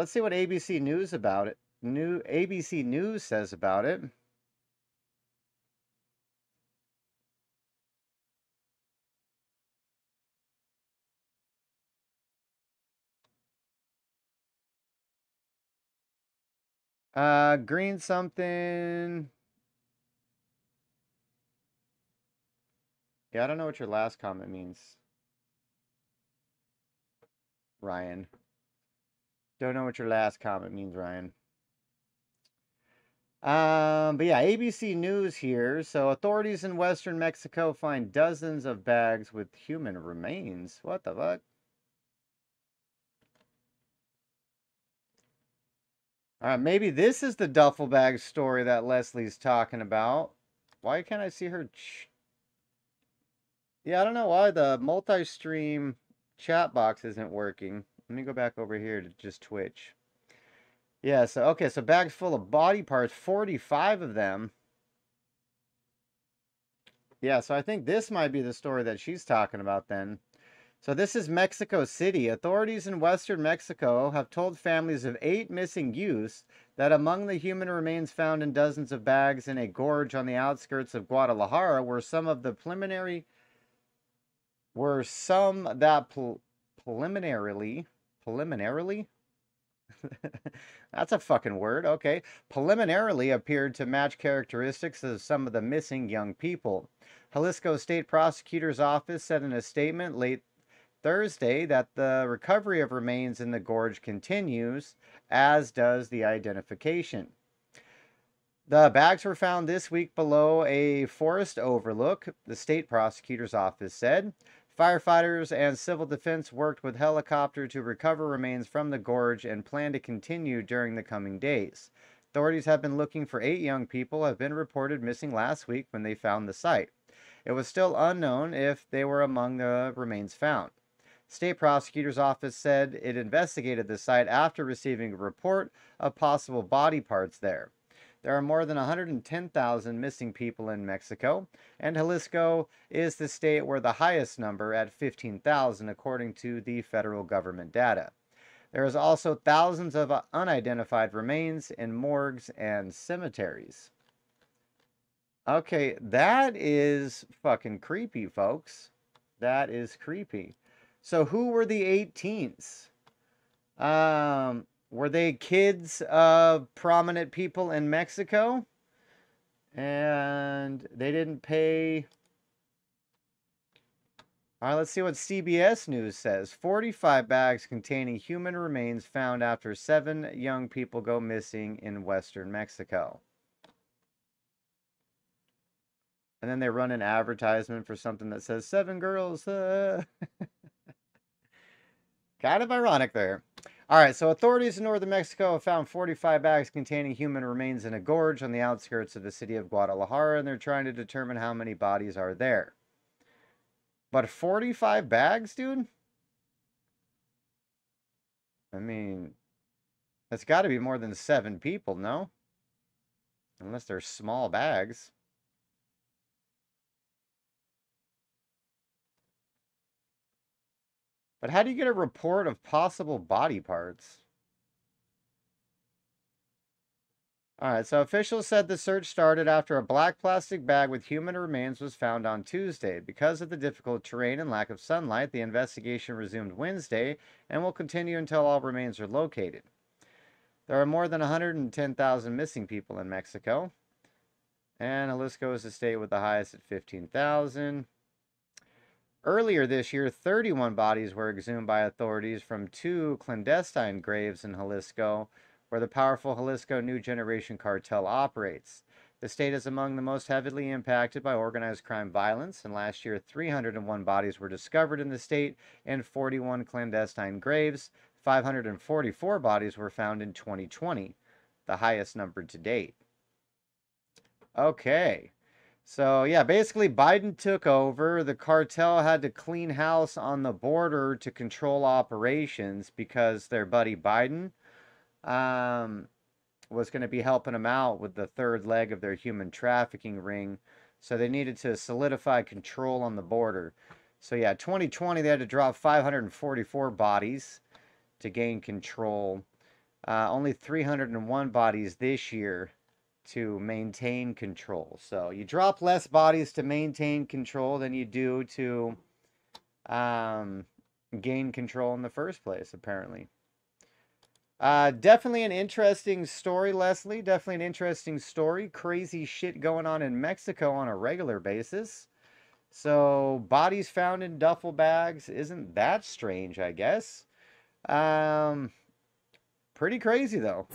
let's see what ABC News about it. ABC News says about it. Green something. Yeah, I don't know what your last comment means, Ryan. Don't know what your last comment means, Ryan. But yeah, ABC News here. So authorities in western Mexico find dozens of bags with human remains. What the fuck? All right, maybe this is the duffel bag story that Leslie's talking about. Why can't I see her? Yeah, I don't know why the multi-stream chat box isn't working. Let me go back over here to just Twitch. Yeah, so okay, so bags full of body parts, 45 of them. Yeah, so I think this might be the story that she's talking about then. So this is Mexico City. Authorities in western Mexico have told families of 8 missing youths that among the human remains found in dozens of bags in a gorge on the outskirts of Guadalajara were some that preliminarily that's a fucking word, okay, preliminarily appeared to match characteristics of some of the missing young people. Jalisco State Prosecutor's Office said in a statement late Thursday that the recovery of remains in the gorge continues, as does the identification. The bags were found this week below a forest overlook, the state prosecutor's office said. Firefighters and civil defense worked with helicopter to recover remains from the gorge and plan to continue during the coming days. Authorities have been looking for 8 young people have been reported missing last week when they found the site. It was still unknown if they were among the remains found. State prosecutor's office said it investigated the site after receiving a report of possible body parts there. There are more than 110,000 missing people in Mexico, and Jalisco is the state where the highest number at 15,000 according to the federal government data. There is also thousands of unidentified remains in morgues and cemeteries. Okay, that is fucking creepy, folks. That is creepy. So who were the 18s? Were they kids of prominent people in Mexico? And they didn't pay. All right, let's see what CBS News says. 45 bags containing human remains found after 7 young people go missing in western Mexico. And then they run an advertisement for something that says 7 girls. Kind of ironic there. All right, so authorities in northern Mexico have found 45 bags containing human remains in a gorge on the outskirts of the city of Guadalajara, and they're trying to determine how many bodies are there. But 45 bags, dude? I mean, that's got to be more than 7 people, no? Unless they're small bags. But how do you get a report of possible body parts? All right, so officials said the search started after a black plastic bag with human remains was found on Tuesday. Because of the difficult terrain and lack of sunlight, the investigation resumed Wednesday and will continue until all remains are located. There are more than 110,000 missing people in Mexico, and Jalisco is the state with the highest at 15,000. Earlier this year, 31 bodies were exhumed by authorities from 2 clandestine graves in Jalisco, where the powerful Jalisco New Generation cartel operates. The state is among the most heavily impacted by organized crime violence, and last year 301 bodies were discovered in the state and 41 clandestine graves. 544 bodies were found in 2020, the highest number to date. Okay. So, yeah, basically Biden took over. The cartel had to clean house on the border to control operations because their buddy Biden was going to be helping them out with the third leg of their human trafficking ring. So they needed to solidify control on the border. So, yeah, 2020, they had to drop 544 bodies to gain control. Only 301 bodies this year to maintain control. So you drop less bodies to maintain control than you do to gain control in the first place, apparently. Definitely an interesting story, Leslie. Definitely an interesting story. Crazy shit going on in Mexico on a regular basis. So, bodies found in duffel bags isn't that strange, I guess. Pretty crazy, though.